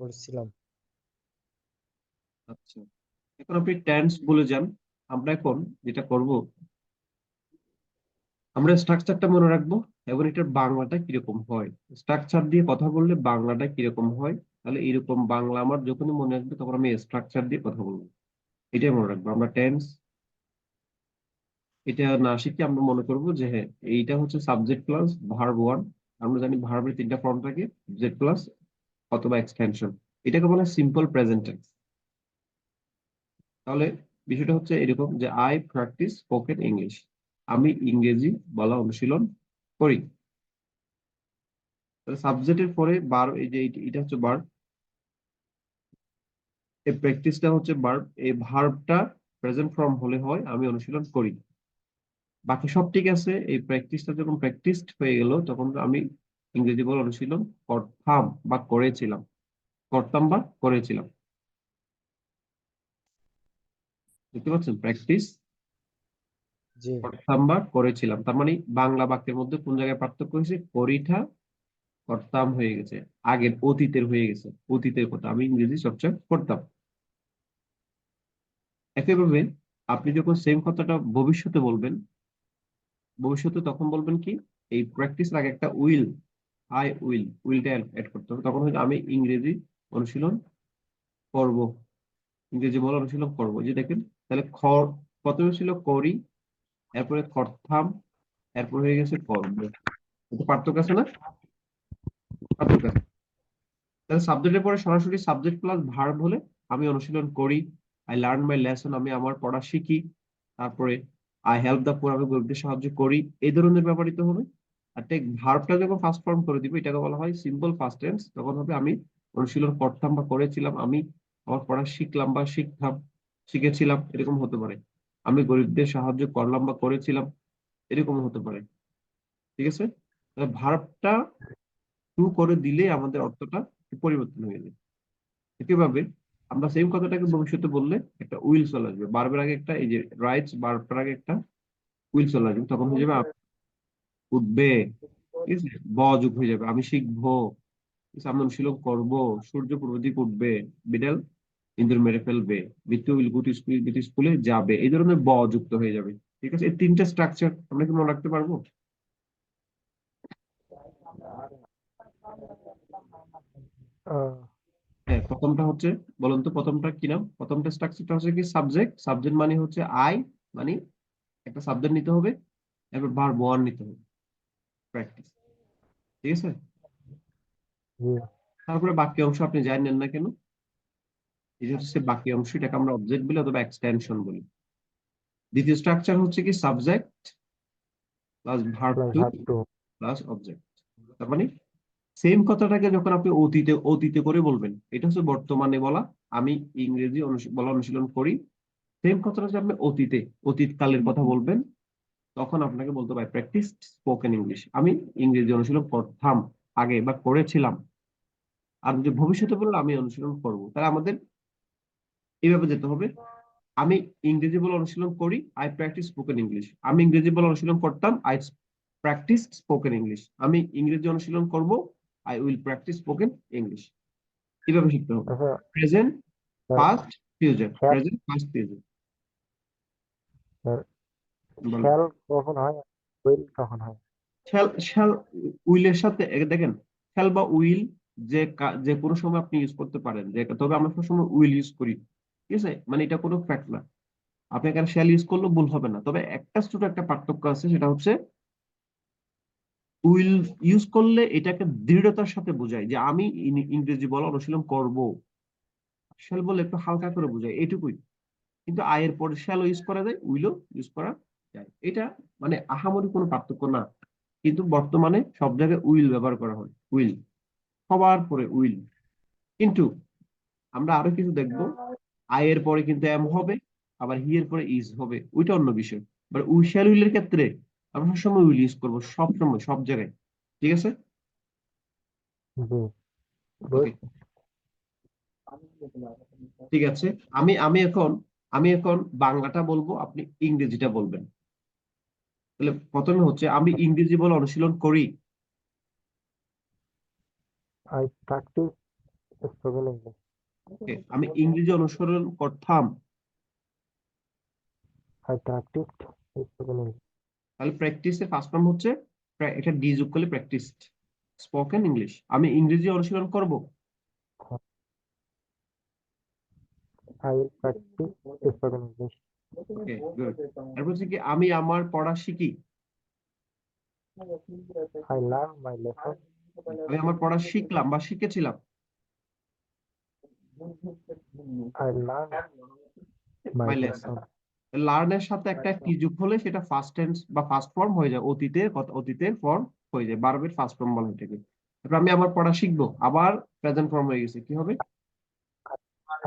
করছিলাম। আচ্ছা, এখন আপনি টেন্স বলে যান। আমরা এখন যেটা করব, আমরা স্ট্রাকচারটা মনে রাখবো এবং এটার বাংলাটা কিরকম হয়। স্ট্রাকচার দিয়ে কথা বললে বাংলাটা কিরকম হয়, তাহলে এরকম বাংলা আমার যখনই মনে আসবে তখন আমি স্ট্রাকচার দিয়ে কথা বলবো। এটাই মনে রাখবো। আমরা টেন্স এটা না শিখে আমরা মনে করবো যে হ্যাঁ, এইটা হচ্ছে সাবজেক্ট প্লাস ভার্ব ওয়ান। আমরা জানি ভার্বের তিনটা ফর্ম থাকে, সাবজেক্ট প্লাস অথবা এক্সটেনশন। এটাকে বলা হয় সিম্পল প্রেজেন্ট টেন্স। তাহলে বিষয়টা হচ্ছে এরকম যে আই প্র্যাকটিস স্পোকেন ইংলিশ, আমি ইংরেজি বলা অনুশীলন করি। তাহলে সাবজেক্টের পরে বার, এই যে এটা হচ্ছে ভার্ব, এই প্র্যাকটিসটা হচ্ছে ভার্ব, এই ভার্বটা প্রেজেন্ট ফর্ম হলে হয় আমি অনুশীলন করি। বাকি সব ঠিক আছে, এই প্র্যাকটিসটা যখন প্র্যাকটিসড হয়ে গেল তখন আমি ইংরেজি বলা অনুশীলন করতাম বা করেছিলাম, করতাম বা করেছিলাম। দেখতে পাচ্ছেন, প্র্যাকটিস জি। করতাম বা করেছিলাম, তার মানে বাংলা বাক্যের মধ্যে কোন জায়গায় পার্থক্য হয়েছে, করিটা করতাম হয়ে গেছে, আগের অতীতের হয়ে গেছে, অতীতের কথা আমি ইংরেজি চর্চা করতাম। একইভাবে আপনি যখন সেম কথাটা ভবিষ্যতে বলবেন, ভবিষ্যতে তখন বলবেন কি, এই প্র্যাকটিসের আগে একটা উইল, আই উইল, উইলটা অ্যাড করতে হবে। তখন হয়তো আমি ইংরেজি অনুশীলন করব, ইংরেজি বলা অনুশীলন করব। যে দেখেন, তাহলে প্রথমে ছিল করি, এরপরে করতাম, এরপর হয়ে গেছে করব। এটা পার্থক্য আছে না? পার্থক্য আছে। তাহলে সাবজেক্টের পরে সরাসরি সাবজেক্ট প্লাস ভার্ব হলে আমি অনুশীলন করি, আই লার্ন মাই লেসন, আমি আমার পড়া শিখি। তারপরে আই হেল্প দা পুয়ার, আমি গরিবদের সাহায্য করি। এই ধরনের ব্যাপারই তো হবে। আর ঠিক ভার্বটা যখন ফার্স্ট ফর্ম করে দিব, এটাকে বলা হয় সিম্পল ফার্স্ট টেন্স। তখন হবে আমি অনুশীলন করতাম বা করেছিলাম, আমি আমার পড়া শিখলাম বা শিখতাম, শিখেছিলাম, এরকম হতে পারে। আমি গরিবদের সাহায্য করলাম বা করেছিলাম, এরকম হতে পারে। ঠিক আছে? তাহলে ভার্বটা টু করে দিলে আমাদের অর্থটা পরিবর্তন হয়ে যায়। একইভাবে আমরা সেম কথাটাকে ভবিষ্যতে বললে একটা উইল চলে আসবে, বারবার আগে একটা, এই যে রাইটস বারবার আগে একটা উইল চলে আসবে, তখন হয়ে যাবে উঠবে। ঠিক আছে, ব যুগ হয়ে যাবে, আমি শিখবো, ঠিক আছে, আমি অনুশীলন করবো, সূর্য পূর্ব দিক উঠবে, বিড়াল ইঁদুর মেরে ফেলবে, বিট্টু বিলকুট স্কুল বিটি স্কুলে যাবে, এই ধরনের ব যুক্ত হয়ে যাবে। ঠিক আছে, এই তিনটা স্ট্রাকচার আমরা কি মনে রাখতে পারবো? আহ, হ্যাঁ, প্রথমটা হচ্ছে, বলুন তো প্রথমটা কি নাম? প্রথমটা স্ট্রাকচারটা হচ্ছে কি, সাবজেক্ট, সাবজেক্ট মানে হচ্ছে আই, মানে একটা সাবজেক্ট নিতে হবে, এরপর ভার্ব ওয়ান নিতে হবে, প্র্যাকটিস। ঠিক আছে, জি। তারপরে বাকি অংশ আপনি জানেন না কেন, এটা হচ্ছে বাকি অংশ, এটাকে আমরা অবজেক্ট বলি অথবা এক্সটেনশন বলি। দ্বিতীয় স্ট্রাকচার হচ্ছে কি, subject plus verb plus to verb two. Plus object. তার মানে সেম কথাটাকে যখন আপনি অতীতে অতীতে করে বলবেন, এটা হচ্ছে বর্তমানে বলা, আমি ইংরেজি বলা অনুশীলন করি। সেম কথাটা যদি আপনি অতীতে, অতীত কালের কথা বলবেন, তখন আপনাকে বলতে পারে প্র্যাকটিস স্পোকেন ইংলিশ, আমি ইংরেজি অনুশীলন করতাম আগে বা করেছিলাম। আর যদি ভবিষ্যতে বললে আমি অনুশীলন করব, তাহলে আমাদের এইভাবে যেতে হবে। আমি ইংরেজি বলে অনুশীলন করি, আই প্র্যাকটিস স্পোকেন ইংলিশ। আমি ইংরেজি বলে অনুশীলন করতাম, আই প্র্যাকটিস স্পোকেন ইংলিশ। আমি ইংরেজি অনুশীলন করব, I will practice spoken English. এইভাবে শিখতে হবে। আচ্ছা present, sir, past, future, shall present, past, future. Sir, বলেন। শ্যাল কখন হয়, উইল কখন হয়? শ্যাল, শ্যাল উইলের সাথে দেখেন, শ্যাল বা উইল যে কোনো সময় আপনি ইউজ করতে পারেন, যে তবে আমরা সবসময় উইল ইউজ করি। ঠিক আছে, মানে এটা কোনো ফ্যাক্ট না। আপনি এখানে শ্যাল ইউজ করলেও ভুল হবে না, তবে একটা ছোট একটা পার্থক্য আছে, সেটা হচ্ছে উইল ইউজ করলে এটাকে দৃঢ়তার সাথে বোঝায় যে আমি ইংরেজি বলা অনুশীলন করব। শ্যাল বলে একটু হালকা করে বোঝায়, এটুকুই। কিন্তু আয়ের পরে শ্যালও ইউজ করা যায়, উইলও ইউজ করা যায়। এটা মানে আহামরি কোনো পার্থক্য না। কিন্তু বর্তমানে সব জায়গায় উইল ব্যবহার করা হয়, উইল, সবার পরে উইল। কিন্তু আমরা আরো কিছু দেখবো, আয়ের পরে কিন্তু এম হবে, আবার হি এর পরে ইজ হবে, ওইটা অন্য বিষয়। বাট উই শ্যাল উইলের ক্ষেত্রে আমরা সবসময় উইল ইউজ করবো, সব সময় সব জায়গায়। ঠিক আছে, জি, ওকে, বুঝছি। ঠিক আছে। আমি আমি এখন আমি এখন বাংলাটা বলবো, আপনি ইংরেজিটা বলবেন। তাহলে প্রথমে হচ্ছে, আমি ইংরেজি বলে অনুশীলন করি। I practice Spoken English. Okay, আমি ইংরেজি অনুসরণ করতাম। I practiced spoken English. তাহলে প্র্যাকটিসের ফার্স্ট ফর্ম হচ্ছে এটা ডি যোগ করলে প্র্যাকটিস। স্পোকেন ইংলিশ, আমি ইংরেজি অনুশীলন করব। I will practice spoken English. Okay, good. তারপর হচ্ছে কি আমি আমার পড়া শিখি। I learn my lesson. আমি আমার পড়া শিখলাম বা শিখেছিলাম। I learn my my lesson. lesson. লার্নের সাথে একটা কি যোগ হলে সেটা ফার্স্ট টেন্স বা ফার্স্ট ফর্ম হয়ে যায়, অতীতের কথা, অতীতের ফর্ম হয়ে যায়, ভার্বের ফার্স্ট ফর্ম বলা এটাকে। তারপর আমি আমার পড়া শিখবো, আবার প্রেজেন্ট ফর্ম হয়ে গেছে, কি হবে?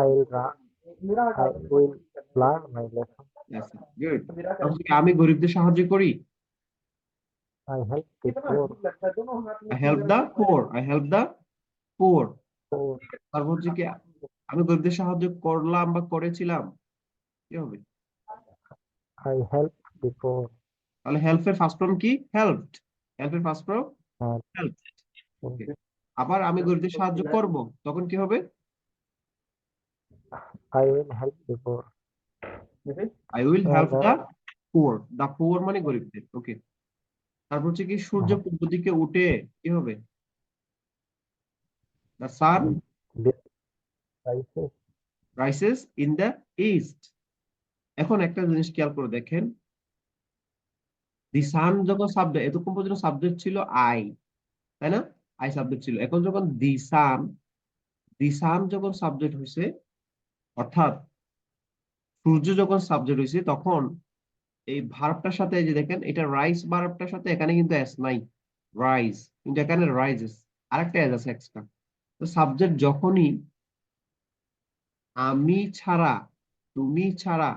I will learn my lesson. Good. আমি গরিবদের সাহায্য করি। I help the poor. I help the poor, I help the poor. Poor. তারপর হচ্ছে কি আমি গরিবদের সাহায্য করলাম বা করেছিলাম, কি হবে? I help the poor. তাহলে হেল্পের ফার্স্ট ফর্ম কি? হেল্পড। হেল্পের first form And help. Okay. আবার আমি গরিবদের সাহায্য করব, তখন কি হবে? I will help the poor. I will And help the poor. The poor মানে গরিবদের। ওকে। তারপর হচ্ছে কি সূর্য পূর্ব দিকে উঠে, কি হবে? The sun the rises. Rises in the east. এখন একটা জিনিস খেয়াল করে দেখেন, দি সান যখন সাবজেক্ট, এতক্ষণ পর্যন্ত সাবজেক্ট ছিল আই, তাই না? আই সাবজেক্ট ছিল। এখন যখন দি সান যখন সাবজেক্ট হয়েছে, অর্থাৎ সূর্য যখন সাবজেক্ট হয়েছে, তখন এই ভার্বটার সাথে, এই যে দেখেন, এটা রাইস ভার্বটার সাথে এখানে কিন্তু এস নাই, রাইজ, কিন্তু এখানে রাইজেস, আরেকটা এস আছে এক্সট্রা। তো সাবজেক্ট যখনই আমি ছাড়া, তুমি ছাড়া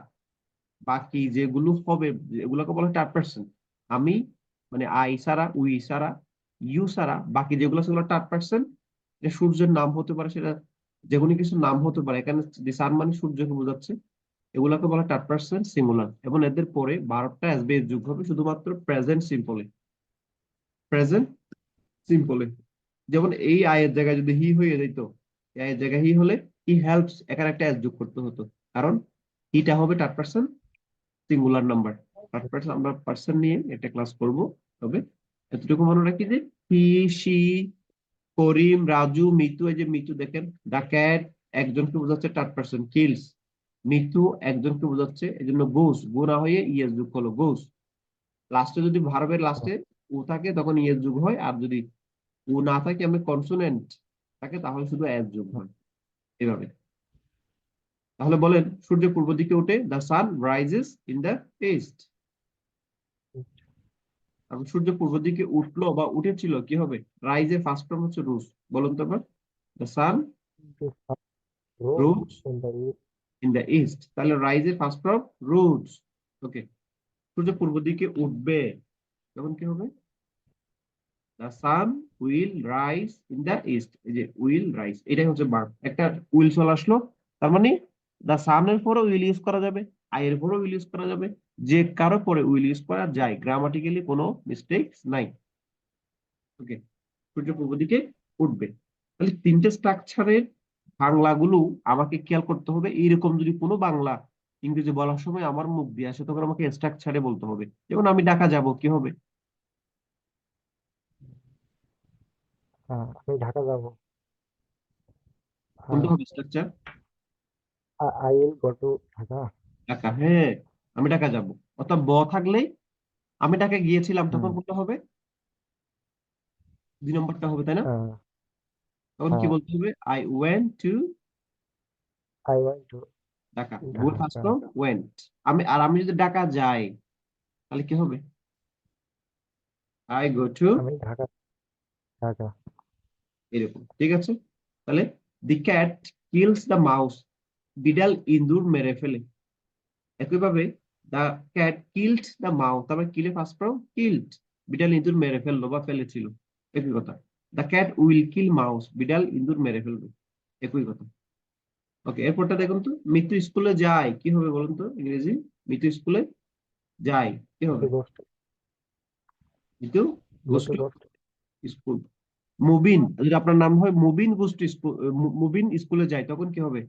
বাকি যেগুলো হবে, এগুলোকে বলা হয় থার্ড পার্সন। আমি মানে আই ছাড়া, উই ছাড়া, ইউ ছাড়া বাকি যেগুলো সেগুলো থার্ড পার্সন। এটা সূর্যের নাম হতে পারে, সেটা যে কোনো কিছু নাম হতে পারে। এখানে সান মানে সূর্যকে বোঝাচ্ছে। এগুলোকে বলা থার্ড পার্সন সিঙ্গুলার, এবং এদের পরে ভার্বটা এস বেস যুগ হবে শুধুমাত্র প্রেজেন্ট সিম্পলে। প্রেজেন্ট সিম্পলে। যেমন এই আয়ের জায়গায় যদি হি হয়ে যেত, এই আয়ের জায়গায় হি হলে হি হেল্পস, এখানে একটা এস যোগ করতে হতো, কারণ হিটা হবে third person singular number. Third person আমরা পার্সন নিয়ে একটা ক্লাস করব। তবে এতটুকু মনে রাখি যে হি, সি, করিম, রাজু, মিতু, এই যে মিতু দেখেন, দা ক্যাট একজনকে বোঝাচ্ছে থার্ড পার্সন, কিলস। মিতু একজনকে বোঝাচ্ছে, এই জন্য গোস, গো না হয়ে ইএস যোগ হলো, গোস। লাস্টে যদি ভার্বের লাস্টে ও থাকে তখন ইএস যোগ হয়, আর যদি ও না থাকে, আমি কনসোনেন্ট থাকে, তাহলে শুধু এস যোগ হয়, এভাবে। তাহলে বলেন, সূর্য পূর্ব দিকে ওঠে, the sun rises in the east. এখন সূর্য পূর্ব দিকে উঠলো বা উঠেছিল, কি হবে? রাইজের ফার্স্ট ফর্ম হচ্ছে রুজ। বলুন তো আবার, the sun The sun rose rose in the east. In the east. তাহলে রাইজের ফার্স্ট ফর্ম রোজ। ওকে। সূর্য পূর্ব দিকে উঠবে, তখন কি হবে? The sun will rise in the east. এই যে উইল রাইজ, এটাই হচ্ছে ভার্ব। একটা উইল চলে আসলো, তার মানে দ্য সান এর পরে উইল ইউজ করা যাবে, আই এর পরে উইল ইউজ করা যাবে, যে কারো পরে উইল ইউজ করা যায়, গ্রামাটিক্যালি কোনো মিস্টেকস নাই। ওকে। সূর্য পূর্ব দিকে উঠবে। তাহলে তিনটে স্ট্রাকচারের বাংলাগুলো আমাকে খেয়াল করতে হবে। এইরকম যদি কোনো বাংলা ইংরেজি বলার সময় আমার মুখ দিয়ে আসে, তখন আমাকে স্ট্রাকচারে বলতে হবে। যেমন আমি ঢাকা যাব, কি হবে? আমি ঢাকা যাব। কোনটা হবে structure? I will go to Dhaka. Dhaka, হ্যাঁ। আমি ঢাকা যাব, অর্থাৎ ব থাকলেই, আমি ঢাকা গিয়েছিলাম, তখন হুম, কোনটা হবে? 2 নম্বরটা হবে, তাই না? আহ, তখন কি হ্যাঁ, বলতে হবে? I went to I went to Dhaka. Good first Dhaka. Form went. আমি যদি ঢাকা যাই, তাহলে কি হবে? আই গো টু, আমি ঢাকা. ঢাকা. এরকম, ঠিক আছে? তাহলে the cat kills the mouse, বিড়াল ইঁদুর মেরে ফেলে। একইভাবে the cat killed the mouse, তারপরে কিলে ফার্স্ট ফর্ম কিলড, বিড়াল ইঁদুর মেরে ফেললো বা ফেলেছিল, একই কথা। The cat will kill mouse, বিড়াল ইঁদুর মেরে ফেলবে, একই কথা। ওকে, এরপরটা দেখুন তো, মিতু স্কুলে যায়, কি হবে বলুন তো ইংরেজি? মিতু স্কুলে যায়, কি হবে? মিঠু গোস্ট. মিতু গোস Mithu two ghost. School. Mubin, যদি আপনার নাম হয় মুবিন গোষ্ঠী মুবিন স্কুলে যায়, তখন কি হবে?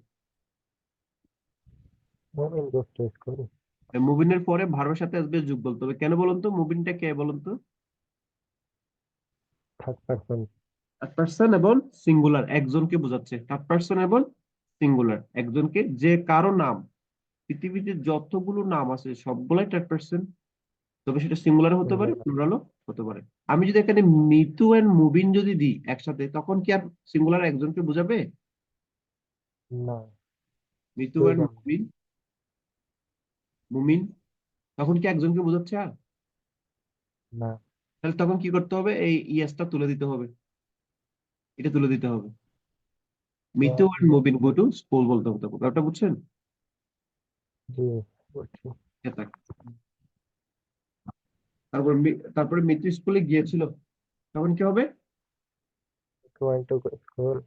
Moving goes to school. মুবিনের পরে ভার্বের সাথে আসবে যুগ বলতে হবে। কেন বলুন তো? মুবিনটা কে বলুন তো? Third person. থার্ড পার্সন এবং সিঙ্গুলার, একজনকে বোঝাচ্ছে। থার্ড পার্সন এবং সিঙ্গুলার, একজনকে, যে কারো নাম, পৃথিবীতে যতগুলো নাম আছে সবগুলাই থার্ড পার্সন। তবে সেটা সিঙ্গুলার হতে পারে, Singular. প্লুরালও হতে পারে। আমি যদি এখানে মিতু এন্ড মুবিন যদি দিই একসাথে, তখন কি আর সিঙ্গুলার একজনকে বোঝাবে? No. মিতু এন্ড দুইজন। মুবিন, মুমিন, তখন কি একজনকে বোঝাচ্ছে আর? না। তাহলে তখন কি করতে হবে? এই ইয়েসটা তুলে দিতে হবে, এটা তুলে দিতে হবে। Mitu When and Mubin go to school বলতে হবে তখন। ব্যাপারটা বুঝছেন? জি বুঝছি। এটা থাক। তারপরে মিতু স্কুলে গিয়েছিল, তখন কি হবে? Going to school.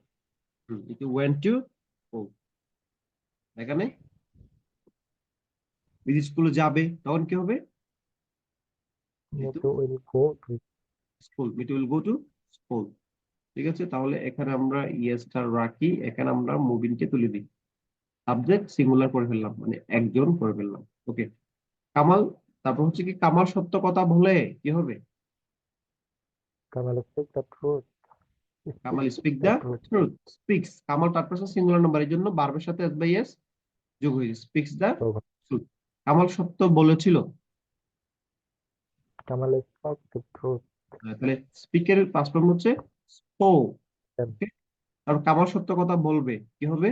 It went to school. এখানে মিতু স্কুলে যাবে, তখন কি হবে? Mitu Moto will go to. School, Mitu will go to school. ঠিক আছে, তাহলে এখানে আমরা ইয়েসটা রাখি, এখানে আমরা মুবিনকে তুলে দিই। সাবজেক্ট সিঙ্গুলার করে ফেললাম, মানে একজন করে ফেললাম। ওকে। কামাল, তারপর হচ্ছে কি, কামাল সত্য কথা বলে, কি হবে? Kamal speak the truth. Speak Kamal speak the the truth. Truth. Speaks, Kamal third person singular number, এই জন্য ভার্বের সাথে এস বাই এস যোগ হয়েছে, speaks the So truth. Kamal সত্য বলেছিল। Kamal spoke the truth. তাহলে স্পিকের পাস্ট ফর্ম হচ্ছে স্পোক। Then আর কামাল সত্য কথা বলবে, কি হবে?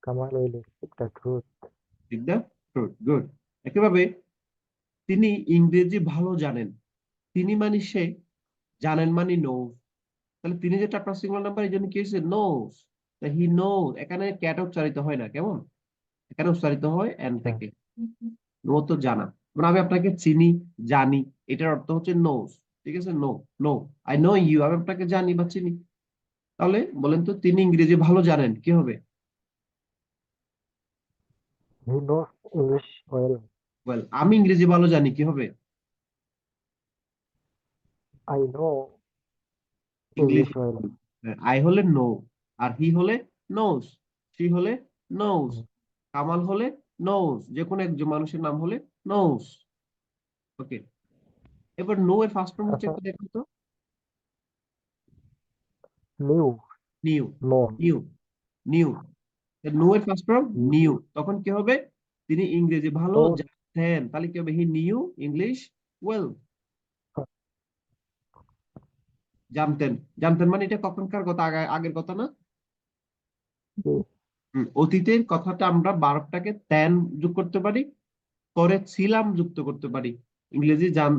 Kamal will speak the truth. Speak the truth. Good. একইভাবে তিনি ইংরেজি ভালো জানেন। তিনি মানে সে, জানেন মানে নো। তাহলে তিনি যে চারটা সিঙ্গুলার নাম্বার, এই জন্য কি হয়েছে? নোস। হি নো, এখানে ক্যাট উচ্চারিত হয় না, কেমন? এখানে উচ্চারিত হয় এন Yeah. থেকে। নো তো জানা, মানে আমি আপনাকে চিনি, জানি, এটার অর্থ হচ্ছে নোস। ঠিক আছে, no, no, I know you, আমি আপনাকে জানি বা চিনি। তাহলে বলেন তো, তিনি ইংরেজি ভালো জানেন, কি হবে? He knows English well. Well, আমি ইংরেজি ভালো জানি, কি হবে? I know English. English well. I হলে নো, আর হি হলে নোস, সি হলে নোস, Mm. কামাল হলে নোস, যে কোনো একজন মানুষের নাম হলে নোস। ওকে। এবার নো এর ফার্স্ট ফর্ম হচ্ছে, আচ্ছা একটু দেখুন তো। নিউ নিউ, নন নিউ, নিউ। নো এর ফার্স্ট ফর্ম নিউ, তখন কি হবে? তিনি ইংরেজি ভালো নন জানতেন, তাহলে কি হবে? He knew English well. জানতেন, জানতেন মানে এটা কখনকার কথা? আগের কথা না? অতীতের কথাটা আমরা বারবটাকে তেন যোগ করতে পারি, পরে ছিলাম যুক্ত করতে পারি। ইংরেজি জান,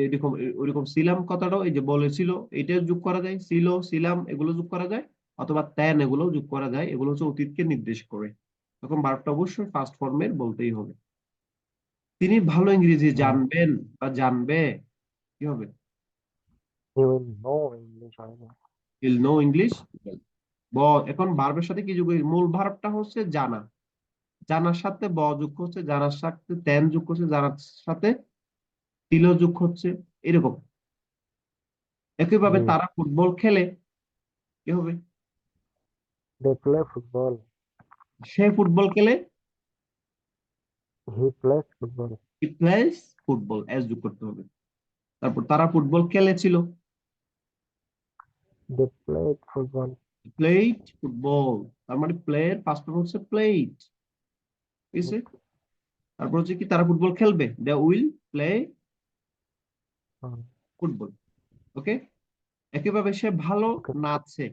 এরকম ওইরকম ছিলাম কথাটাও, এই যে বলেছিল, এটা যোগ করা যায়, ছিল, ছিলাম, এগুলো যোগ করা যায়, অথবা তেন এগুলো যোগ করা যায়। এগুলো হচ্ছে অতীতকে নির্দেশ করে, তখন বারবটা অবশ্যই ফার্স্ট ফর্মের বলতেই হবে। তিনি ভালো ইংরেজি জানবেন বা জানবে, কি হবে? He will know English well. Will know English. এখন ভার্বের সাথে কি যোগ হয়েছে? মূল ভার্বটা হচ্ছে জানা, জানার সাথে ব যোগ হচ্ছে, জানার সাথে তেন যোগ করছে, জানার সাথে ছিল যোগ হচ্ছে, এরকম। একইভাবে জি তারা ফুটবল খেলে, কি হবে? দে প্লে ফুটবল সে ফুটবল খেলে, he plays football he plays football, S যোগ করতে হবে। তারপর তারা ফুটবল খেলেছিল, they played football played football. তার মানে প্লে এর ফার্স্ট ফর্ম হচ্ছে প্লেড, ঠিক আছে। তারপর হচ্ছে কি, তারা ফুটবল খেলবে, দে উইল প্লে ফুটবল। ওকে। একইভাবে সে ভালো ওকে নাচে,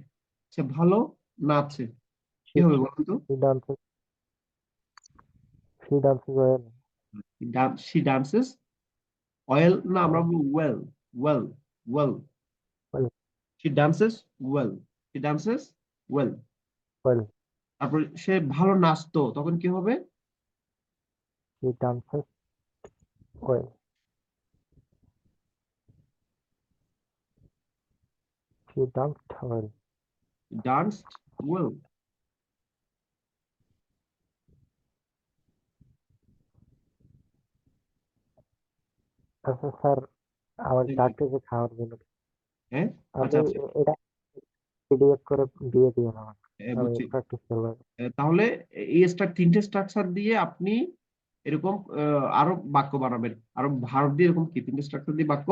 সে ভালো নাচে, কি শি হবে বলুন তো? She dances she dances well she dances well, না আমরা বলবো well, well, well. Well she dances well, she dances well. Well তারপর সে ভালো নাচতো, তখন কি হবে? She dances well she danced well danced well. আচ্ছা স্যার আমার ডাকতেছে খাওয়ার জন্য হ্যাঁ, আচ্ছা আপনি আচ্ছা। এটা পিডিএফ করে দিয়ে দিন আমাকে, আমি বুঝছি। প্র্যাকটিস করবো। তাহলে এই তিনটে স্ট্রাকচার দিয়ে আপনি এরকম আরো বাক্য বানাবেন, আরো ভার্ব দিয়ে এরকম কি তিনটে স্ট্রাকচার দিয়ে বাক্য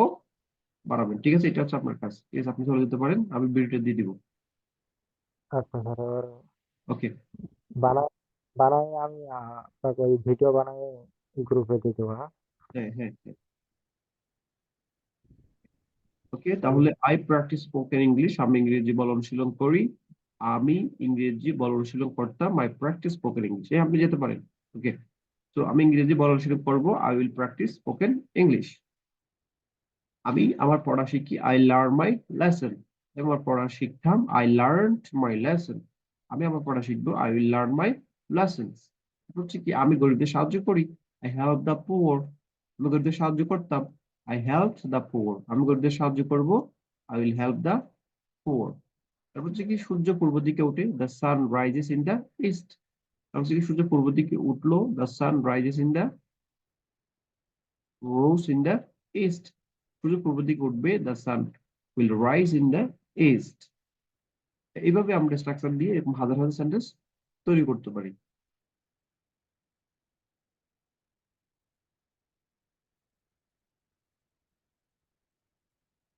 বানাবেন। ঠিক আছে, এটা হচ্ছে আপনার কাজ। ঠিক আছে, আপনি চলে যেতে পারেন, আমি ভিডিওটা দিয়ে দিব। আচ্ছা স্যার, এবার ওকে। বানাই বানাই আমি আপনাকে এই ভিডিও বানাই গ্রুপে দিয়ে দেবো, হ্যাঁ? হ্যাঁ হ্যাঁ হ্যাঁ। ওকে, তাহলে তাহলে আই প্র্যাকটিস স্পোকেন ইংলিশ, আমি ইংরেজি বলা অনুশীলন করি। আমি ইংরেজি বলা অনুশীলন করতাম, আই প্র্যাকটিস স্পোকেন ইংলিশ। আপনি যেতে পারেন। ওকে, তো আমি ইংরেজি বলা অনুশীলন করবো, I will practice spoken English. আমি আমার পড়া শিখি, আই লার্ন মাই লেসন। আমার পড়া শিখতাম, আই লার্ন মাই লেসন। আমি আমার পড়া শিখবো, I will learn my lessons. হচ্ছে কি, আমি গরিবদের সাহায্য করি, আই হেল্প দ্য পুয়ার। আমি গরিবদের সাহায্য করতাম, আই হেল্প দ্য পুয়ার। আমি গরিবদের সাহায্য করব, I will help the poor. তারপর হচ্ছে কি, সূর্য পূর্ব দিকে ওঠে, the sun rises in the east. তারপর হচ্ছে কি, সূর্য পূর্ব দিকে উঠলো, the sun rises in the rose in the east. সূর্য পূর্ব দিকে উঠবে, the sun will rise in the east। এইভাবে আমরা স্ট্রাকচার দিয়ে এরকম হাজার হাজার সেন্টেন্স তৈরি করতে পারি।